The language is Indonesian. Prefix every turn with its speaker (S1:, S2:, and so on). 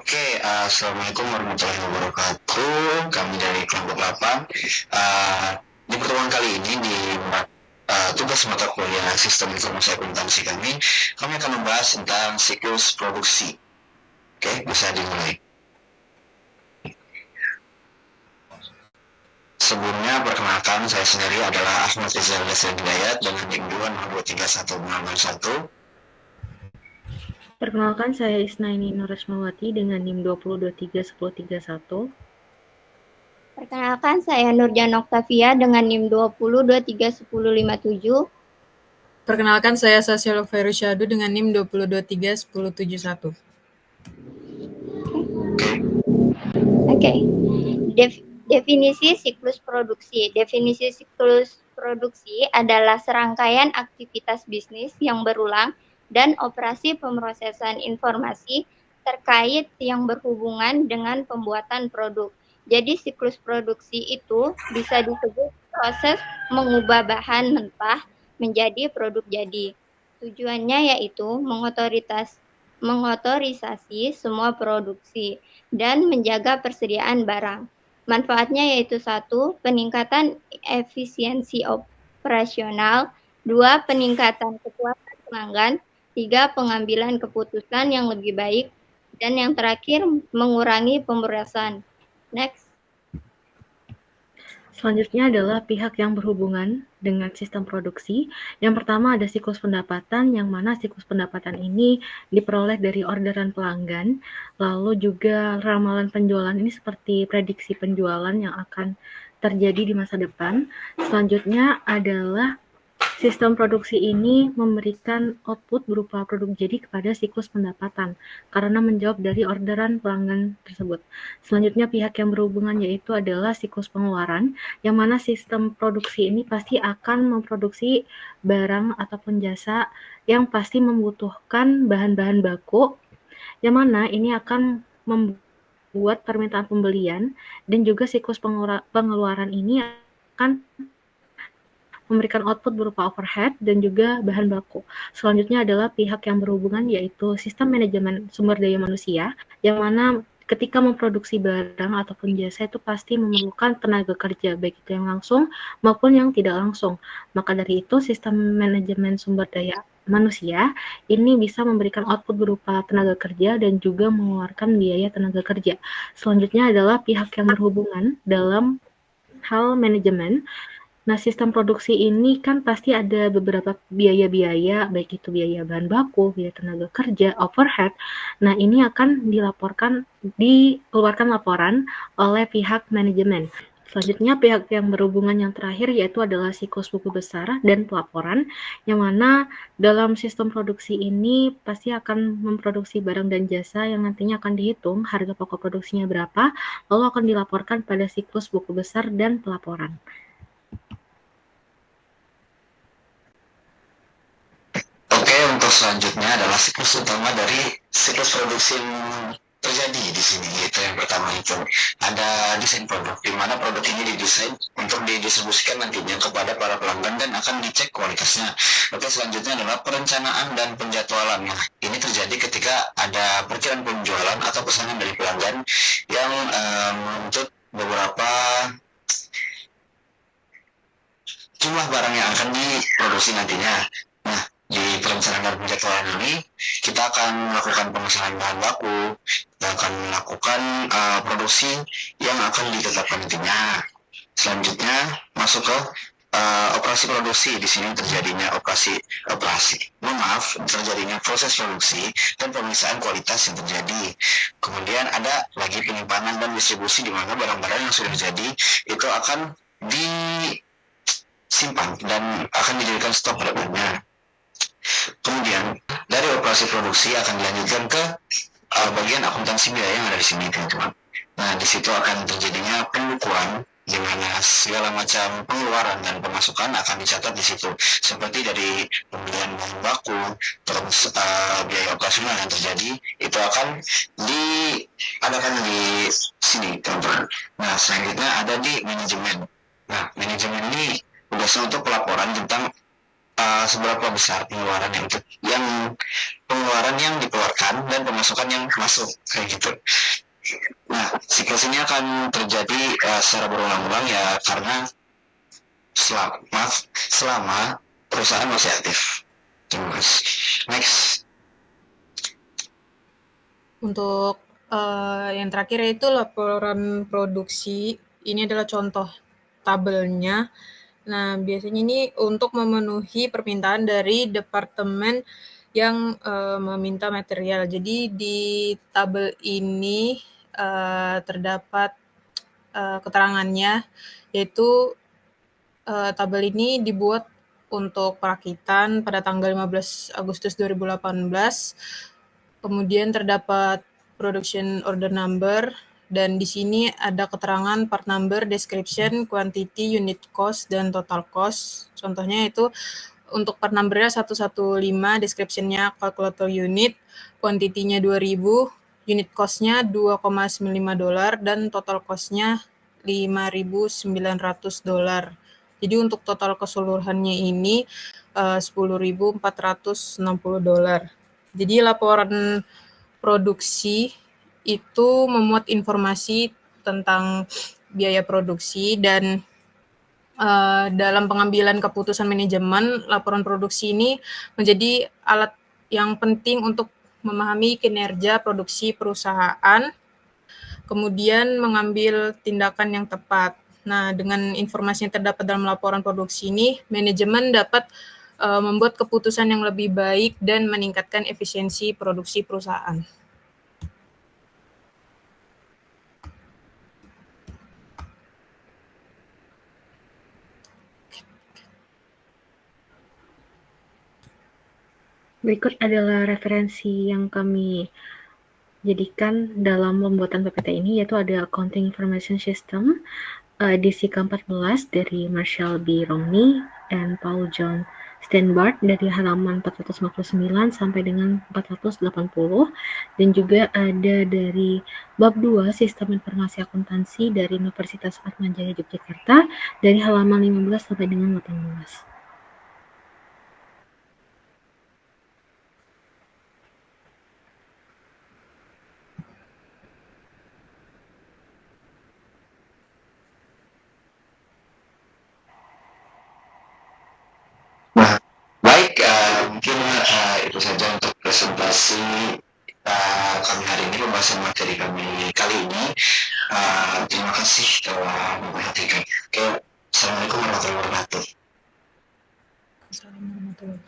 S1: Assalamualaikum warahmatullahi wabarakatuh. Kami dari kelompok 8. Di pertemuan kali ini di tugas mata kuliah Sistem Informasi Akuntansi kami akan membahas tentang siklus produksi. Oke, bisa dimulai. Sebelumnya, perkenalkan, saya sendiri adalah Ahmad Rizal Yasir Hidayat dengan NIM 2031661.
S2: Perkenalkan, saya Isnaini Nurresmawati dengan NIM 20231031.
S3: Perkenalkan, saya Nurjana Oktavia dengan NIM 20231057.
S4: Perkenalkan, saya Sasiolo Ferusyadu dengan NIM 20231071.
S3: Oke. Definisi siklus produksi. Definisi siklus produksi adalah serangkaian aktivitas bisnis yang berulang dan operasi pemrosesan informasi terkait yang berhubungan dengan pembuatan produk. Jadi siklus produksi itu bisa disebut proses mengubah bahan mentah menjadi produk jadi. Tujuannya yaitu mengotorisasi semua produksi dan menjaga persediaan barang. Manfaatnya yaitu 1. Peningkatan efisiensi operasional, 2. Peningkatan kepuasan pelanggan, 3. Pengambilan keputusan yang lebih baik, dan yang terakhir mengurangi pemborosan. Next.
S2: Selanjutnya adalah pihak yang berhubungan dengan sistem produksi. Yang pertama ada siklus pendapatan, yang mana siklus pendapatan ini diperoleh dari orderan pelanggan. Lalu juga ramalan penjualan ini seperti prediksi penjualan yang akan terjadi di masa depan. Selanjutnya adalah sistem produksi ini memberikan output berupa produk jadi kepada siklus pendapatan karena menjawab dari orderan pelanggan tersebut. Selanjutnya pihak yang berhubungan yaitu adalah siklus pengeluaran, yang mana sistem produksi ini pasti akan memproduksi barang ataupun jasa yang pasti membutuhkan bahan-bahan baku, yang mana ini akan membuat permintaan pembelian, dan juga siklus pengeluaran ini akan memberikan output berupa overhead dan juga bahan baku. Selanjutnya adalah pihak yang berhubungan yaitu sistem manajemen sumber daya manusia, yang mana ketika memproduksi barang ataupun jasa itu pasti memerlukan tenaga kerja, baik itu yang langsung maupun yang tidak langsung. Maka dari itu sistem manajemen sumber daya manusia ini bisa memberikan output berupa tenaga kerja dan juga mengeluarkan biaya tenaga kerja. Selanjutnya adalah pihak yang berhubungan dalam hal manajemen. Nah, sistem produksi ini kan pasti ada beberapa biaya-biaya, baik itu biaya bahan baku, biaya tenaga kerja, overhead. Nah, ini akan dikeluarkan laporan oleh pihak manajemen. Selanjutnya, pihak yang berhubungan yang terakhir yaitu adalah siklus buku besar dan pelaporan, yang mana dalam sistem produksi ini pasti akan memproduksi barang dan jasa yang nantinya akan dihitung harga pokok produksinya berapa, lalu akan dilaporkan pada siklus buku besar dan pelaporan.
S1: Untuk selanjutnya adalah siklus utama dari siklus produksi yang terjadi di sini, yaitu yang pertama itu ada desain produk, di mana produk ini didesain untuk didistribusikan nantinya kepada para pelanggan dan akan dicek kualitasnya. Oke, selanjutnya adalah perencanaan dan penjadwalan. Nah, ini terjadi ketika ada perkiraan penjualan atau pesanan dari pelanggan yang menuntut beberapa jumlah barang yang akan diproduksi nantinya. Nah, di perencanaan dan penjadwalan ini kita akan melakukan pemesanan bahan baku, kita akan melakukan produksi yang akan ditetapkan nantinya. Selanjutnya masuk ke operasi produksi. Di sini terjadinya terjadinya proses produksi dan pemeriksaan kualitas yang terjadi. Kemudian ada lagi penyimpanan dan distribusi, di mana barang-barang yang sudah jadi itu akan disimpan dan akan dijadikan stok pada bahannya. Kemudian dari operasi produksi akan dilanjutkan ke bagian akuntansi biaya yang ada di sini, teman-teman. Nah, di situ akan terjadinya pembukuan, di mana segala macam pengeluaran dan pemasukan akan dicatat di situ, seperti dari pembelian bahan baku, terus biaya operasional yang terjadi itu akan diadakan di sini, teman-teman. Nah, selanjutnya ada di manajemen. Nah, manajemen ini biasanya untuk pelaporan tentang seberapa besar pengeluaran yang dikeluarkan dan pemasukan yang masuk kayak gitu. Nah, siklus ini akan terjadi secara berulang-ulang ya karena selama perusahaan masih aktif. Terima kasih. Next.
S4: Untuk yang terakhir yaitu laporan produksi. Ini adalah contoh tabelnya. Nah, biasanya ini untuk memenuhi permintaan dari departemen yang meminta material. Jadi di tabel ini terdapat keterangannya, yaitu tabel ini dibuat untuk perakitan pada tanggal 15 Agustus 2018. Kemudian terdapat production order number, dan di sini ada keterangan part number, description, quantity, unit cost, dan total cost. Contohnya itu untuk part number-nya 115, description-nya calculator unit, quantity-nya 2000, unit cost-nya $2,95, dan total cost-nya $5.900. Jadi untuk total keseluruhannya ini $10.460. Jadi laporan produksi itu memuat informasi tentang biaya produksi, dan dalam pengambilan keputusan manajemen, laporan produksi ini menjadi alat yang penting untuk memahami kinerja produksi perusahaan, kemudian mengambil tindakan yang tepat. Nah, dengan informasi yang terdapat dalam laporan produksi ini, manajemen dapat membuat keputusan yang lebih baik dan meningkatkan efisiensi produksi perusahaan.
S2: Berikut adalah referensi yang kami jadikan dalam pembuatan PPT ini, yaitu ada Accounting Information System edisi ke-14 dari Marshall B. Romney dan Paul John Steinbart dari halaman 459 sampai dengan 480, dan juga ada dari bab 2 Sistem Informasi Akuntansi dari Universitas Atmajaya Yogyakarta dari halaman 15 sampai dengan 18.
S1: Baik, mungkin itu saja untuk presentasi kami hari ini, pembahasan materi kami kali ini. Terima kasih telah memperhatikan. Oke, Assalamualaikum warahmatullahi wabarakatuh.
S4: Assalamualaikum warahmatullahi wabarakatuh.